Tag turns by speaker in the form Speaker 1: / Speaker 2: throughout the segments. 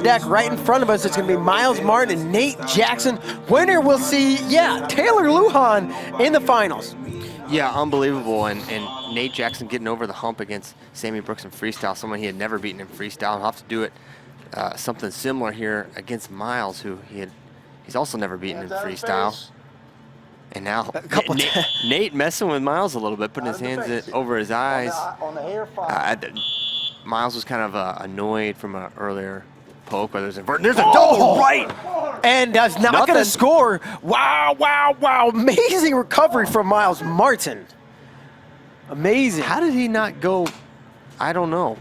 Speaker 1: deck right in front of us. It's going to be Myles Martin and Nate Jackson. Winner we'll see, Taylor Lujan in the finals.
Speaker 2: Yeah, unbelievable. And Nate Jackson getting over the hump against Sammy Brooks in freestyle, someone he had never beaten in freestyle. He'll have to do it something similar here against Myles, who he's also never beaten in freestyle. And now Nate messing with Myles a little bit, putting his hands over his eyes. Myles was kind of annoyed from an earlier poke, but there's a double right.
Speaker 1: And that's not going to score. Wow, wow, wow. Amazing recovery from Myles Martin. Amazing.
Speaker 2: How did he not go, I don't know,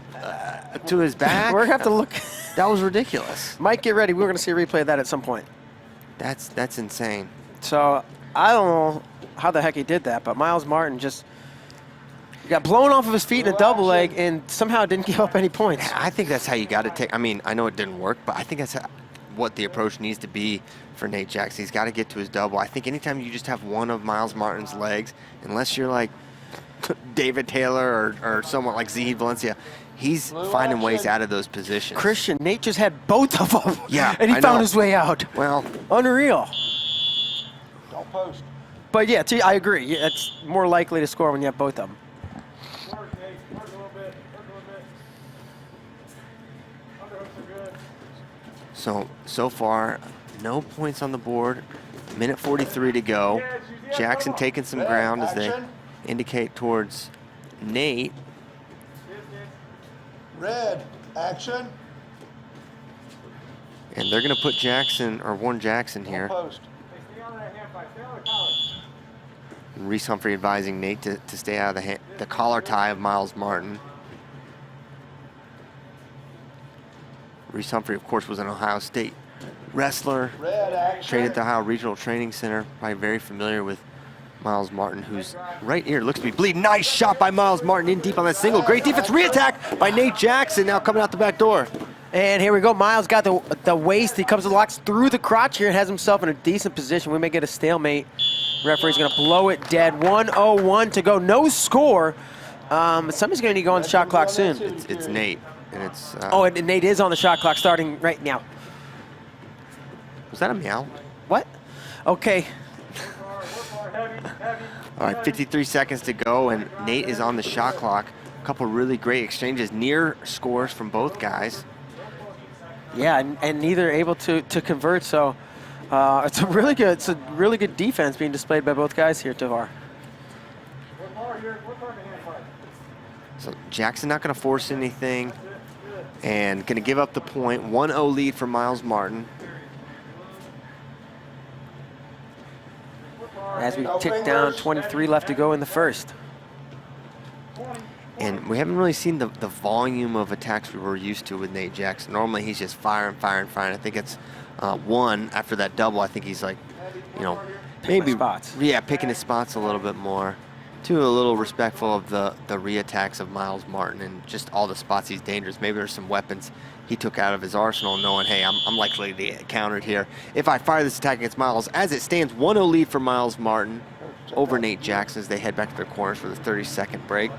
Speaker 2: to his back?
Speaker 1: We're going to have to look.
Speaker 2: That was ridiculous.
Speaker 1: Mike, get ready. We're going to see a replay of that at some point.
Speaker 2: That's insane.
Speaker 1: So I don't know how the heck he did that, but Myles Martin just got blown off of his feet in a double leg and somehow didn't give up any points.
Speaker 2: I think that's how you got to take. I mean, I know it didn't work, but I think that's what the approach needs to be for Nate Jackson. He's got to get to his double. I think anytime you just have one of Myles Martin's legs, unless you're like David Taylor or someone like Zahid Valencia, he's finding ways out of those positions.
Speaker 1: Christian, Nate just had both of them.
Speaker 2: Yeah,
Speaker 1: and he found his way out.
Speaker 2: Well,
Speaker 1: unreal.
Speaker 3: Don't post.
Speaker 1: But yeah, I agree. It's more likely to score when you have both of them.
Speaker 2: So far, no points on the board. Minute 43 to go. Jackson taking some ground as they indicate towards Nate.
Speaker 3: Red, action.
Speaker 2: And they're going to put Jackson, or warn Jackson here. Reese Humphrey advising Nate to stay out of the collar tie of Myles Martin. Reese Humphrey, of course, was an Ohio State wrestler, trained at the Ohio Regional Training Center, probably very familiar with Myles Martin, who's right here, looks to be bleeding. Nice shot by Myles Martin, in deep on that single. Great defense, re-attack by Nate Jackson, now coming out the back door.
Speaker 1: And here we go, Myles got the waist, he comes to locks through the crotch here and has himself in a decent position. We may get a stalemate. Referee's gonna blow it dead. 1:01 to go, no score. Somebody's gonna need to go on the shot clock soon.
Speaker 2: It's Nate. And it's,
Speaker 1: and Nate is on the shot clock starting right now.
Speaker 2: Was that a meow?
Speaker 1: What? Okay.
Speaker 2: All right, 53 seconds to go, and Nate is on the shot clock. A couple really great exchanges, near scores from both guys.
Speaker 1: Yeah, and neither able to convert, so it's a really good defense being displayed by both guys here, Tavar.
Speaker 2: So Jackson not going to force anything. And going to give up the point. 1-0 lead for Myles Martin.
Speaker 1: As we tick down, 23 left to go in the first.
Speaker 2: And we haven't really seen the volume of attacks we were used to with Nate Jackson. Normally he's just firing. I think it's one after that double. I think he's like, maybe
Speaker 1: spots.
Speaker 2: Yeah, picking his spots a little bit more. Too a little respectful of the re-attacks of Myles Martin and just all the spots he's dangerous. Maybe there's some weapons he took out of his arsenal, knowing, hey, I'm likely to get countered here if I fire this attack against Myles. As it stands, 1-0 lead for Myles Martin over Nate Jackson as they head back to their corners for the 30-second break.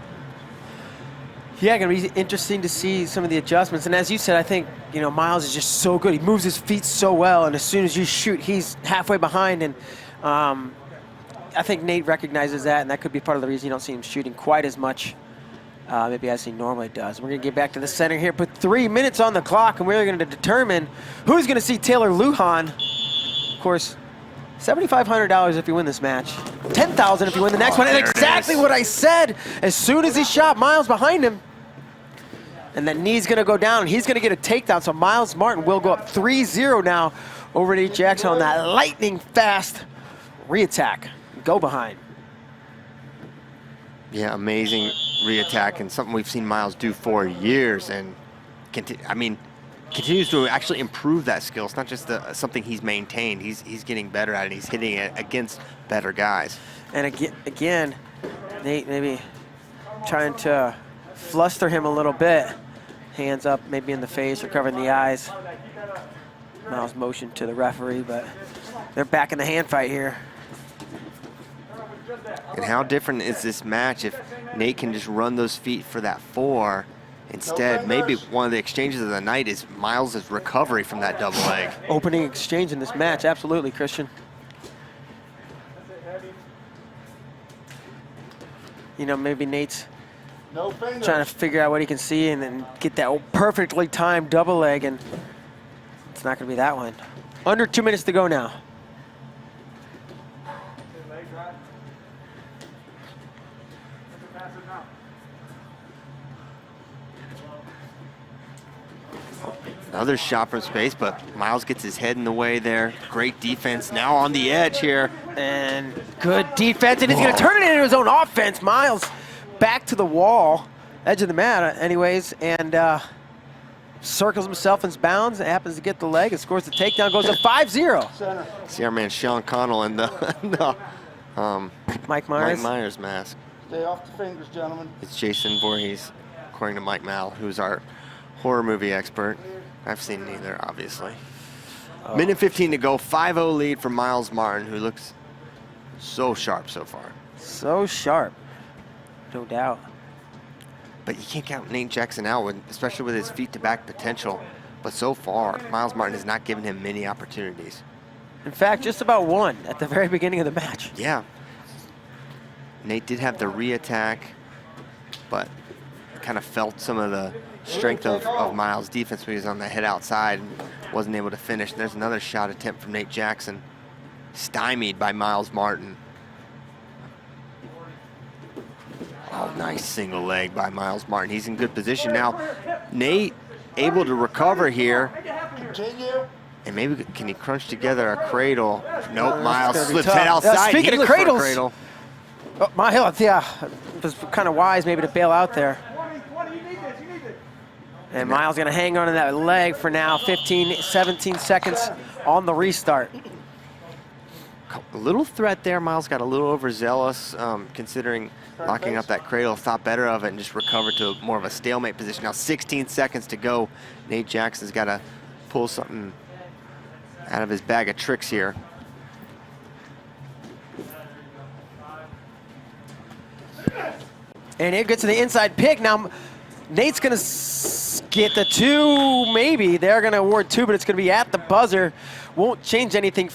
Speaker 1: Yeah, going to be interesting to see some of the adjustments. And as you said, I think, Myles is just so good. He moves his feet so well, and as soon as you shoot, he's halfway behind. And I think Nate recognizes that, and that could be part of the reason you don't see him shooting quite as much maybe as he normally does. We're going to get back to the center here, put 3 minutes on the clock, and we're going to determine who's going to see Taylor Lujan. Of course, $7,500 if you win this match. $10,000 if you win the next one. And exactly what I said. As soon as he shot, Myles behind him. And that knee's going to go down, and he's going to get a takedown. So Myles Martin will go up 3-0 now over Nate Jackson on that lightning fast re-attack. Go behind.
Speaker 2: Yeah, amazing re-attack, and something we've seen Myles do for years, and continues to actually improve that skill. It's not just something he's maintained. He's getting better at it. He's hitting it against better guys. And
Speaker 1: again, Nate maybe trying to fluster him a little bit. Hands up, maybe in the face or covering the eyes. Myles motioned to the referee, but they're back in the hand fight here.
Speaker 2: And how different is this match if Nate can just run those feet for that 4 Instead, maybe one of the exchanges of the night is Myles' recovery from that double leg.
Speaker 1: Opening exchange in this match, absolutely, Christian. You know, maybe Nate's
Speaker 3: No fingers.
Speaker 1: trying to figure out what he can see and then get that perfectly timed double leg, and it's not going to be that one. Under 2 minutes to go now.
Speaker 2: Another shot from space, but Myles gets his head in the way there. Great defense now on the edge here.
Speaker 1: And good defense, and he's going to turn it into his own offense. Myles back to the wall, edge of the mat anyways, and circles himself in bounds, happens to get the leg and scores the takedown, goes to 5-0.
Speaker 3: Center.
Speaker 2: See our man Sean Connell in the
Speaker 1: Mike Myers.
Speaker 2: Mike Myers mask.
Speaker 3: Stay off the fingers, gentlemen.
Speaker 2: It's Jason Voorhees, according to Mike Mal, who's our horror movie expert. I've seen neither, obviously. Minute 15 to go, 5-0 lead for Myles Martin, who looks so sharp so far.
Speaker 1: So sharp, no doubt.
Speaker 2: But you can't count Nate Jackson out, especially with his feet-to-back potential. But so far, Myles Martin has not given him many opportunities.
Speaker 1: In fact, just about one at the very beginning of the match.
Speaker 2: Yeah. Nate did have the re-attack, but kind of felt some of the strength of Myles' defense when he was on the head outside and wasn't able to finish. There's another shot attempt from Nate Jackson, stymied by Myles Martin. Oh, nice single leg by Myles Martin. He's in good position now. Nate able to recover here.
Speaker 3: Continue.
Speaker 2: And maybe can he crunch together a cradle? Nope,
Speaker 1: That's
Speaker 2: Myles
Speaker 1: gonna be
Speaker 2: slips
Speaker 1: tough.
Speaker 2: head outside.
Speaker 1: Speaking
Speaker 2: He
Speaker 1: of
Speaker 2: looks for a
Speaker 1: cradles,
Speaker 2: cradle.
Speaker 1: Oh, Myles, yeah, it was kind of wise maybe to bail out there. And Myles gonna hang on to that leg for now, 15, 17 seconds on the restart.
Speaker 2: A little threat there. Myles got a little overzealous, considering locking up that cradle, thought better of it and just recovered to more of a stalemate position. Now 16 seconds to go. Nate Jackson's got to pull something out of his bag of tricks here.
Speaker 1: And it gets to the inside pick. Now Nate's gonna get the two, maybe. They're gonna award two, but it's gonna be at the buzzer. Won't change anything.